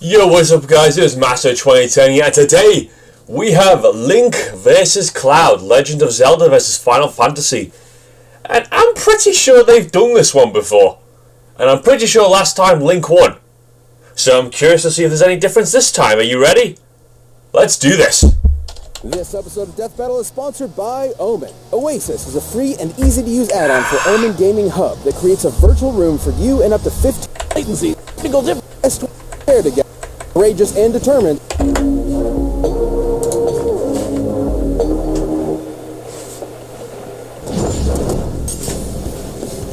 Yo, what's up guys, it is Master 2010 here, and today we have Link vs. Cloud, Legend of Zelda vs. Final Fantasy. And I'm pretty sure they've done this one before. And I'm pretty sure last time Link won. So I'm curious to see if there's any difference this time. Are you ready? Let's do this. This episode of Death Battle is sponsored by Omen. Oasis is a free and easy-to-use add-on for Omen Gaming Hub that creates a virtual room for you and up to 15 latency. Technical difference together. Courageous and determined.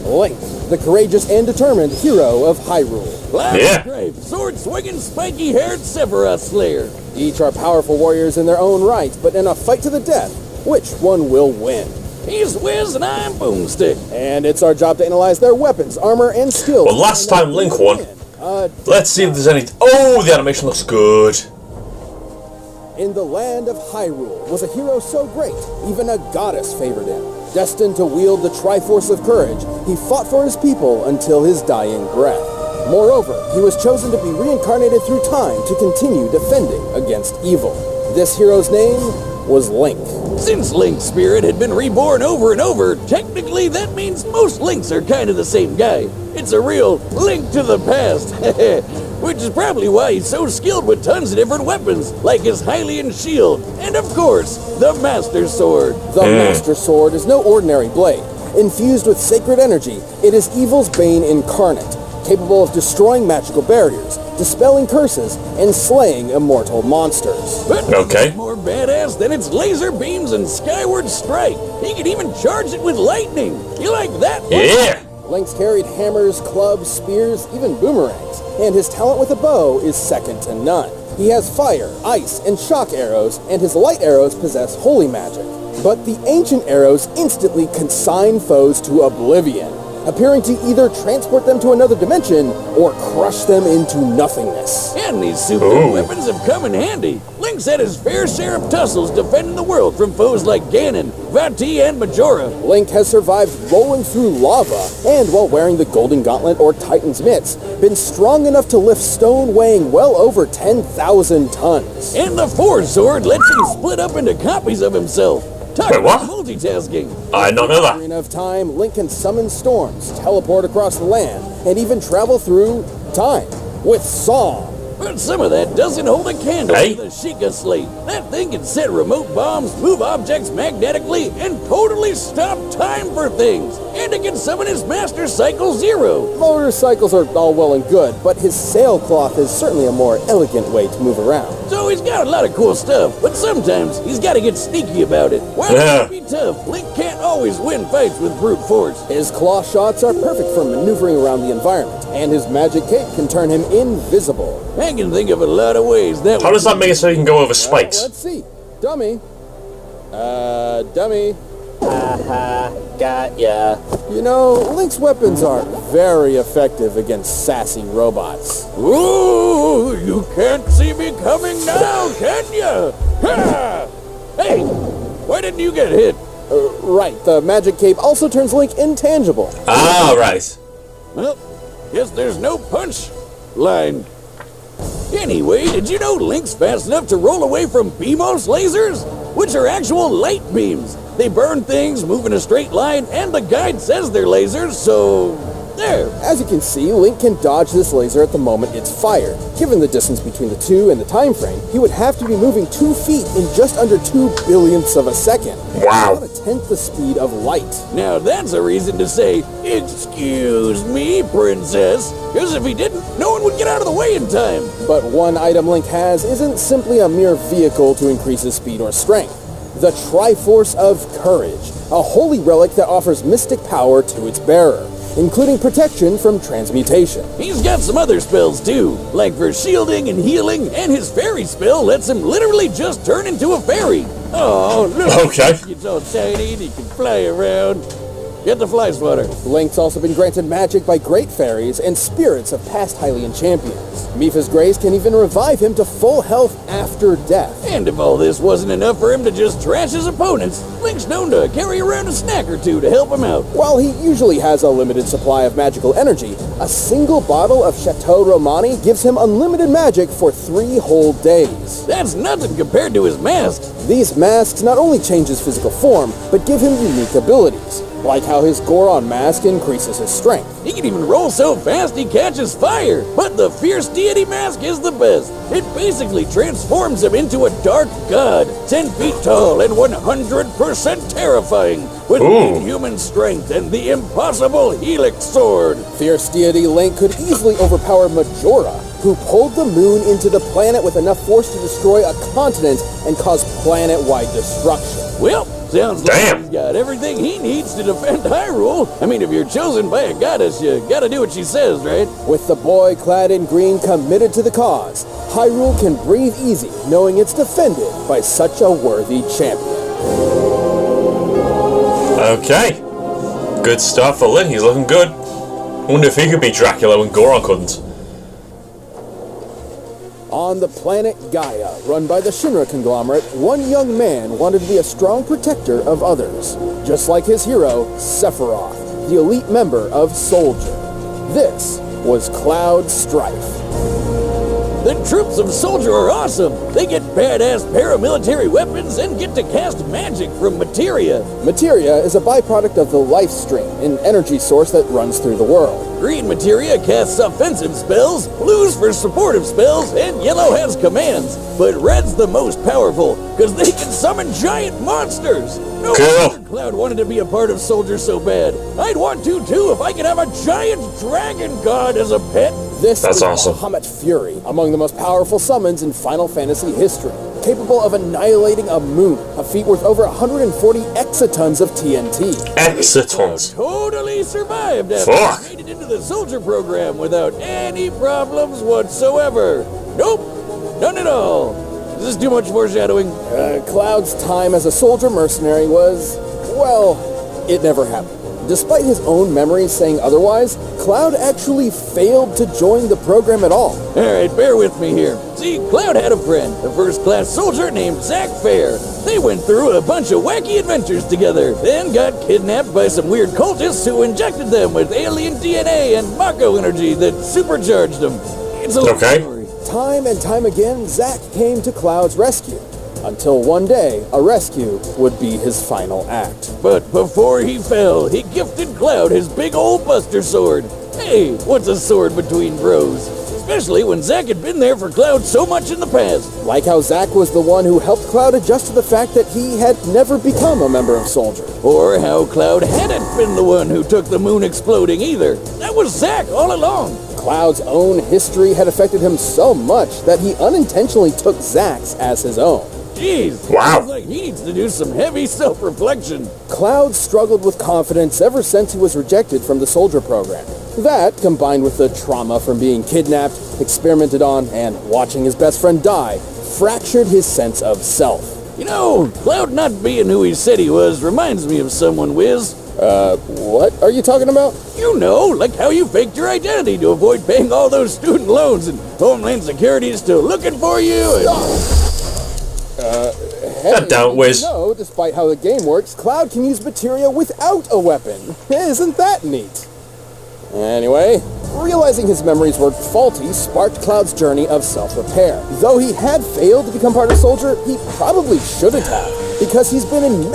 Link, the courageous and determined hero of Hyrule. Grave, sword-swinging, spiky-haired Sephiroth Slayer. Each are powerful warriors in their own right, but in a fight to the death, which one will win? He's Wiz and I'm Boomstick. And it's our job to analyze their weapons, armor, and skills. Well, last time Link won. Let's see if there's any... Oh, the animation looks good. In the land of Hyrule was a hero so great, even a goddess favored him. Destined to wield the Triforce of Courage, he fought for his people until his dying breath. Moreover, he was chosen to be reincarnated through time to continue defending against evil. This hero's name was Link. Since Link's spirit had been reborn over and over, technically that means most Links are kind of the same guy. It's a real link to the past, which is probably why he's so skilled with tons of different weapons, like his Hylian shield, and of course, the Master Sword. The Master Sword is no ordinary blade. Infused with sacred energy, it is evil's bane incarnate, capable of destroying magical barriers, dispelling curses, and slaying immortal monsters. But it's more badass than its laser beams and skyward strike. He can even charge it with lightning. You like that one? Yeah! Link's carried hammers, clubs, spears, even boomerangs, and his talent with a bow is second to none. He has fire, ice, and shock arrows, and his light arrows possess holy magic. But the ancient arrows instantly consign foes to oblivion, appearing to either transport them to another dimension or crush them into nothingness. And these super weapons have come in handy. Link's had his fair share of tussles defending the world from foes like Ganon, Vati, and Majora. Link has survived rolling through lava, and while wearing the Golden Gauntlet or Titan's Mitts, been strong enough to lift stone weighing well over 10,000 tons. And the Force Sword lets him split up into copies of himself. Wait, what? Multitasking. I don't know that. Enough time, Link can summon storms, teleport across the land, and even travel through time with song. But some of that doesn't hold a candle to the Sheikah Slate. That thing can set remote bombs, move objects magnetically, and totally stop time for things. And it can summon his Master Cycle Zero. Motorcycles are all well and good, but his sailcloth is certainly a more elegant way to move around. So he's got a lot of cool stuff, but sometimes he's got to get sneaky about it. While it might be tough, Link can't always win fights with brute force. His claw shots are perfect for maneuvering around the environment, and his magic cape can turn him invisible. I can think of a lot of ways that How does that make it so he can go over spikes? Let's see. Dummy. Dummy. Got ya. You know, Link's weapons are very effective against sassy robots. Ooh, you can't see me coming now, can ya? Ha! Hey, why didn't you get hit? Right, the magic cape also turns Link intangible. Ah, right. Well, guess there's no punch line. Anyway, did you know Link's fast enough to roll away from BMOS lasers? Which are actual light beams. They burn things, move in a straight line, and the guide says they're lasers, so... there. As you can see, Link can dodge this laser at the moment it's fired. Given the distance between the two and the time frame, he would have to be moving 2 feet in just under 2 billionths of a second. Wow. About a tenth the speed of light. Now that's a reason to say, "Excuse me, princess," because if he didn't, no one would get out of the way in time. But one item Link has isn't simply a mere vehicle to increase his speed or strength. The Triforce of Courage, a holy relic that offers mystic power to its bearer, including protection from transmutation. He's got some other spells too, like for shielding and healing, and his fairy spell lets him literally just turn into a fairy. Oh, look, Okay. it's all tiny and he can fly around. get the fly swatter. Link's also been granted magic by great fairies and spirits of past Hylian champions. Mipha's Grace can even revive him to full health after death. And if all this wasn't enough for him to just trash his opponents, Link's known to carry around a snack or two to help him out. While he usually has a limited supply of magical energy, a single bottle of Chateau Romani gives him unlimited magic for 3 whole days. That's nothing compared to his mask. These masks not only change his physical form, but give him unique abilities, like how his Goron mask increases his strength. He can even roll so fast he catches fire. But the Fierce Deity mask is the best. It basically transforms him into a dark god, 10 feet tall and 100% terrifying, with inhuman strength and the impossible Helix Sword. Fierce Deity Link could easily overpower Majora, who pulled the moon into the planet with enough force to destroy a continent and cause planet-wide destruction. Well, sounds like he's got everything he needs to defend Hyrule. I mean, if you're chosen by a goddess, you gotta do what she says, right? With the boy clad in green committed to the cause, Hyrule can breathe easy knowing it's defended by such a worthy champion. Okay. Good stuff for Link. He's looking good. Wonder if he could be Dracula when Goron couldn't. On the planet Gaia, run by the Shinra conglomerate, one young man wanted to be a strong protector of others, just like his hero, Sephiroth, the elite member of Soldier. This was Cloud Strife. The troops of Soldier are awesome. They get badass paramilitary weapons and get to cast magic from materia. Materia is a byproduct of the life stream, an energy source that runs through the world. Green materia casts offensive spells, blue's for supportive spells, and yellow has commands. But red's the most powerful, because they can summon giant monsters. No wonder Cloud wanted to be a part of Soldier so bad. I'd want to too if I could have a giant dragon god as a pet. This is awesome. Bahamut Fury, among the most powerful summons in Final Fantasy history, capable of annihilating a moon, a feat worth over 140 exatons of TNT. Exatons. Totally survived after he made it into the Soldier program without any problems whatsoever. Nope, none at all. Is this too much foreshadowing? Cloud's time as a soldier mercenary was, well, it never happened. Despite his own memories saying otherwise, Cloud actually failed to join the program at all. Alright, bear with me here. See, Cloud had a friend, a first-class soldier named Zack Fair. They went through a bunch of wacky adventures together, then got kidnapped by some weird cultists who injected them with alien DNA and Mako energy that supercharged them. It's a long story. Time and time again, Zack came to Cloud's rescue. Until one day, a rescue would be his final act. But before he fell, he gifted Cloud his big old Buster Sword. Hey, what's a sword between bros? Especially when Zack had been there for Cloud so much in the past. Like how Zack was the one who helped Cloud adjust to the fact that he had never become a member of Soldier. Or how Cloud hadn't been the one who took the moon exploding either. That was Zack all along. Cloud's own history had affected him so much that he unintentionally took Zack's as his own. Jeez, wow. Sounds like he needs to do some heavy self-reflection. Cloud struggled with confidence ever since he was rejected from the Soldier program. That, combined with the trauma from being kidnapped, experimented on, and watching his best friend die, fractured his sense of self. You know, Cloud not being who he said he was reminds me of someone, Wiz. What are you talking about? You know, like how you faked your identity to avoid paying all those student loans and Homeland Security is still looking for you and... God damn it, Wiz. No, despite how the game works, Cloud can use materia without a weapon. Isn't that neat? Anyway, realizing his memories were faulty sparked Cloud's journey of self-repair. Though he had failed to become part of Soldier, he probably shouldn't have, because he's been in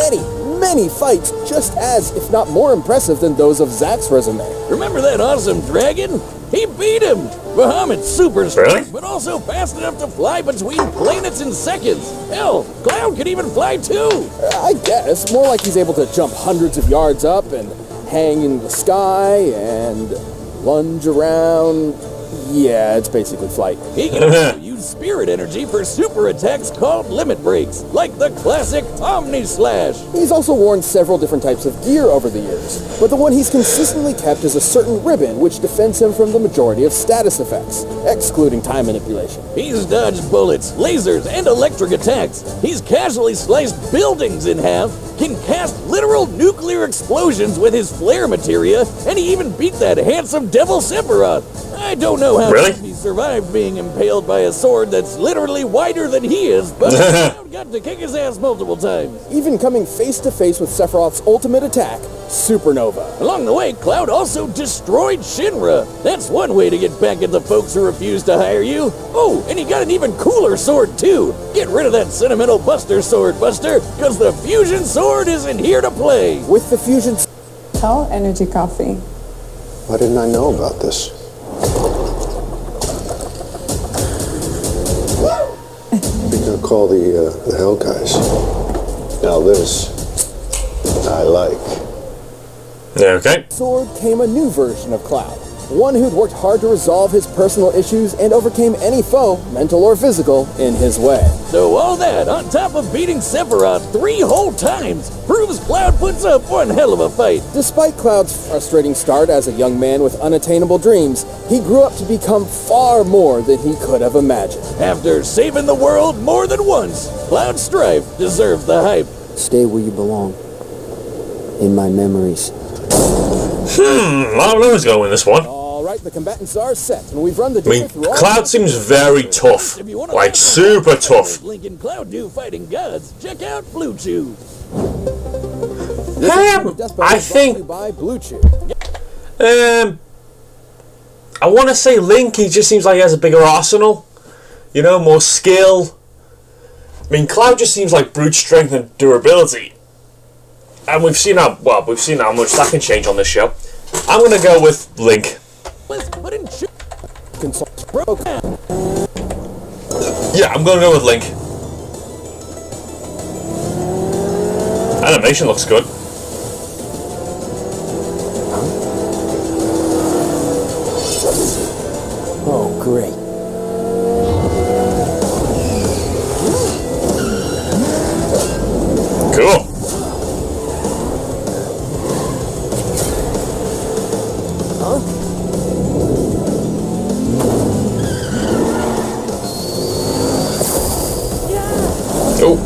many fights just as, if not more impressive than those of Zack's resume. Remember that awesome dragon? He beat him! Bahamut's super strong, but also fast enough to fly between planets in seconds. Hell, Cloud could even fly too! I guess. More like he's able to jump hundreds of yards up and hang in the sky and lunge around Yeah, it's basically flight. He can also use spirit energy for super attacks called limit breaks, like the classic Omni Slash. He's also worn several different types of gear over the years, but the one he's consistently kept is a certain ribbon which defends him from the majority of status effects, excluding time manipulation. He's dodged bullets, lasers, and electric attacks. He's casually sliced buildings in half, can cast literal nuclear explosions with his flare materia, and he even beat that handsome devil Sephiroth. I don't know how he survived being impaled by a sword that's literally wider than he is, but Cloud got to kick his ass multiple times. Even coming face to face with Sephiroth's ultimate attack, Supernova. Along the way, Cloud also destroyed Shinra. That's one way to get back at the folks who refuse to hire you. Oh, and he got an even cooler sword too. Get rid of that sentimental Buster sword, Buster, because the fusion sword isn't here to play. With the fusion... Hell Energy Coffee. Why didn't I know about this? You're gonna call the Hell guys. Now this, I like. Okay. Sword came a new version of Cloud. One who'd worked hard to resolve his personal issues and overcame any foe, mental or physical, in his way. So all that, on top of beating Sephiroth 3 whole times, proves Cloud puts up one hell of a fight. Despite Cloud's frustrating start as a young man with unattainable dreams, he grew up to become far more than he could have imagined. After saving the world more than once, Cloud's strife deserves the hype. Stay where you belong. In my memories. I don't know who's going to win this one. Alright, the combatants are set, and we've run the I mean, data through all... Cloud seems very tough. Like, super tough. Link and Cloud do fighting gods. Check out Blue Chew. I think... By Blue Chew. I want to say Link, he just seems like he has a bigger arsenal. You know, more skill. I mean, Cloud just seems like brute strength and durability. And we've seen how much that can change on this show. I'm gonna go with Link. Yeah, I'm gonna go with Link. Animation looks good. Oh, great. Cool. Oh.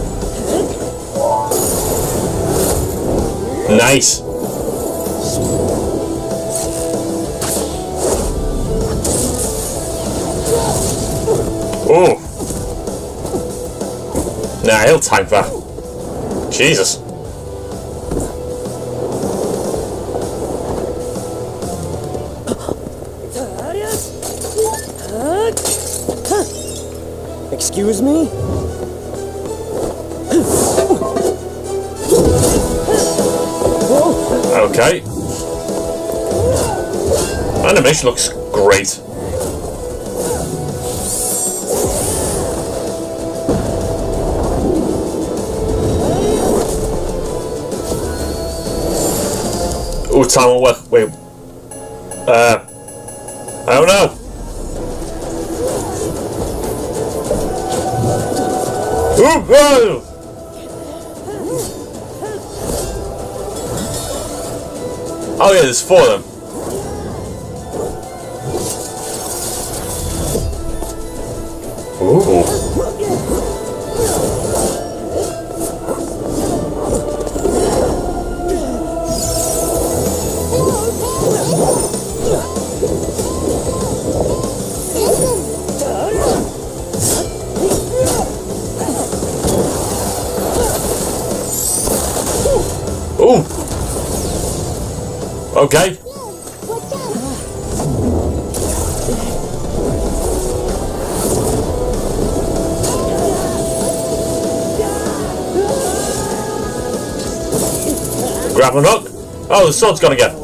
Nice. Oh. Nah, he'll tank that. Jesus. Excuse me? Okay. Animation looks great. Oh, time wait. I don't know. Ooh, whoa! Oh yeah, there's 4 of them. Ooh. Ooh. Okay. Grab and hook. Oh, the sword's gone again.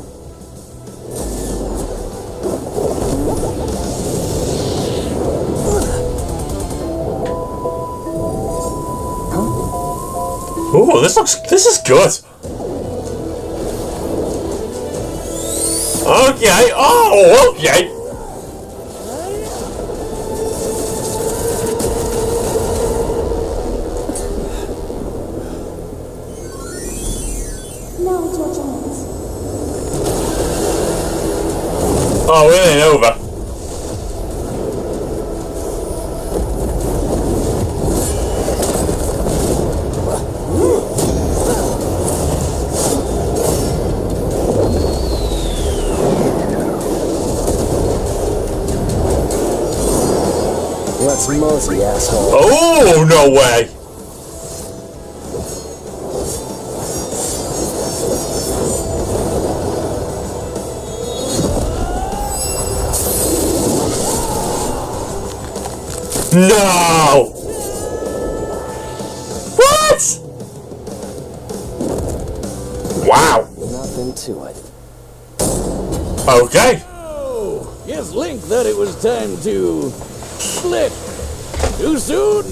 Ooh, this is good. Okay. Oh, okay. Oh, it ain't over. Let's mosey, asshole. Oh, no way. No! What? Wow. Nothing to it. Okay. Oh, guess Link thought it was time to split. Too soon?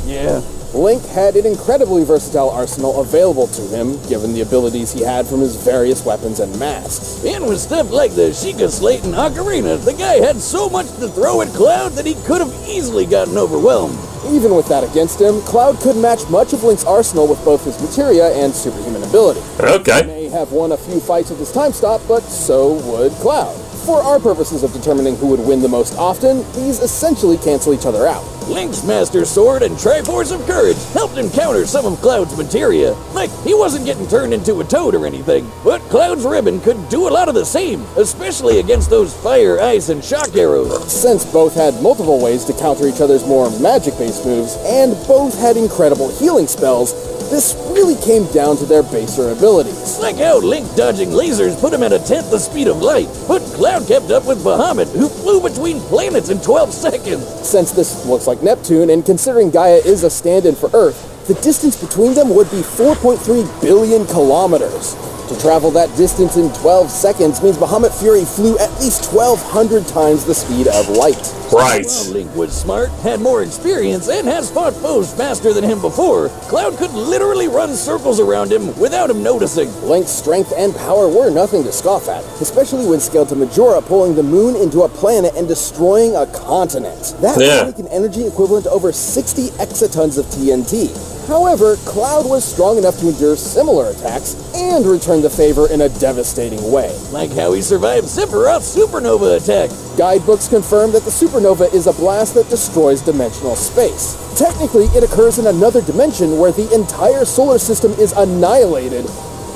Yeah. Link had an incredibly versatile arsenal available to him, given the abilities he had from his various weapons and masks. And with stuff like the Sheikah Slate and Ocarina, the guy had so much to throw at Cloud that he could have easily gotten overwhelmed. Even with that against him, Cloud could match much of Link's arsenal with both his materia and superhuman ability. He Okay. may have won a few fights with his time stop, but so would Cloud. For our purposes of determining who would win the most often, these essentially cancel each other out. Link's Master Sword and Triforce of Courage helped him counter some of Cloud's materia. Like, he wasn't getting turned into a toad or anything, but Cloud's ribbon could do a lot of the same, especially against those fire, ice, and shock arrows. Since both had multiple ways to counter each other's more magic-based moves, and both had incredible healing spells, this really came down to their baser abilities. Like how Link dodging lasers put him at a tenth the speed of light, but Cloud kept up with Bahamut, who flew between planets in 12 seconds. Since this looks like Neptune, and considering Gaia is a stand-in for Earth, the distance between them would be 4.3 billion kilometers. To travel that distance in 12 seconds means Bahamut Fury flew at least 1,200 times the speed of light. Right. While Link was smart, had more experience, and has fought foes faster than him before, Cloud could literally run circles around him without him noticing. Link's strength and power were nothing to scoff at, especially when scaled to Majora pulling the moon into a planet and destroying a continent. That Yeah. would make an energy equivalent to over 60 exatons of TNT. However, Cloud was strong enough to endure similar attacks and return the favor in a devastating way. Like how he survived Sephiroth's supernova attack. Guidebooks confirm that the supernova is a blast that destroys dimensional space. Technically, it occurs in another dimension where the entire solar system is annihilated,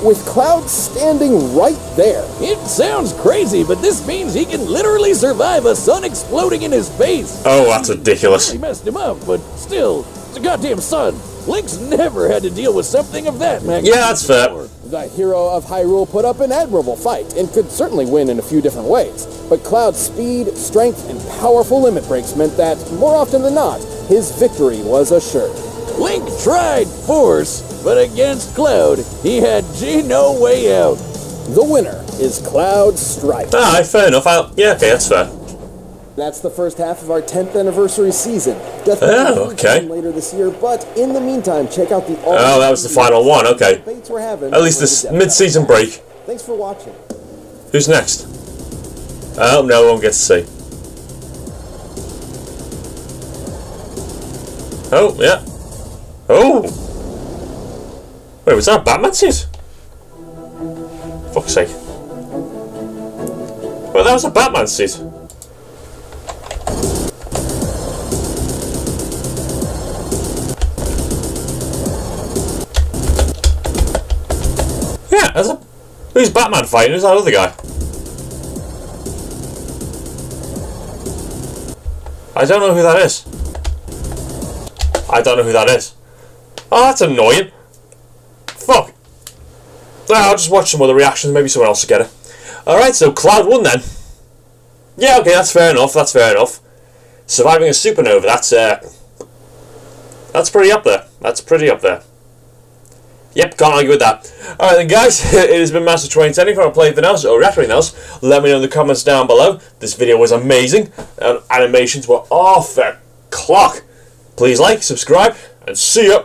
with Cloud standing right there. It sounds crazy, but this means he can literally survive a sun exploding in his face. Oh, that's ridiculous. He messed him up, but still, it's a goddamn sun. Link's never had to deal with something of that magnitude. Yeah, that's fair. before. The hero of Hyrule put up an admirable fight and could certainly win in a few different ways, but Cloud's speed, strength, and powerful limit breaks meant that, more often than not, his victory was assured. Link tried Force, but against Cloud, he had no way out. The winner is Cloud Strife. Alright, fair enough. Yeah, okay, that's fair. That's the first half of our 10th anniversary season. Oh, okay. Later this year, but in the meantime, check out the. Oh, that was the final one, okay. Debates we're having At least for this the Death mid-season Battle. break. Thanks for watching. Who's next? Oh, no one gets to see. Oh, yeah. Oh! Wait, was that a Batman suit? Fuck's sake. Well, that was a Batman suit. Yeah, that's a... Who's Batman fighting? Who's that other guy? I don't know who that is. I don't know who that is. Oh, that's annoying. Fuck. I'll just watch some other reactions. Maybe someone else will get it. Alright, so Cloud won then. Yeah, okay, that's fair enough. That's fair enough. Surviving a supernova, that's pretty up there. That's pretty up there. Yep, can't argue with that. Alright then guys, it has been Master 2010. If you want to play anything else or react to anything else, let me know in the comments down below. This video was amazing. Animations were off the clock. Please like, subscribe, and see ya.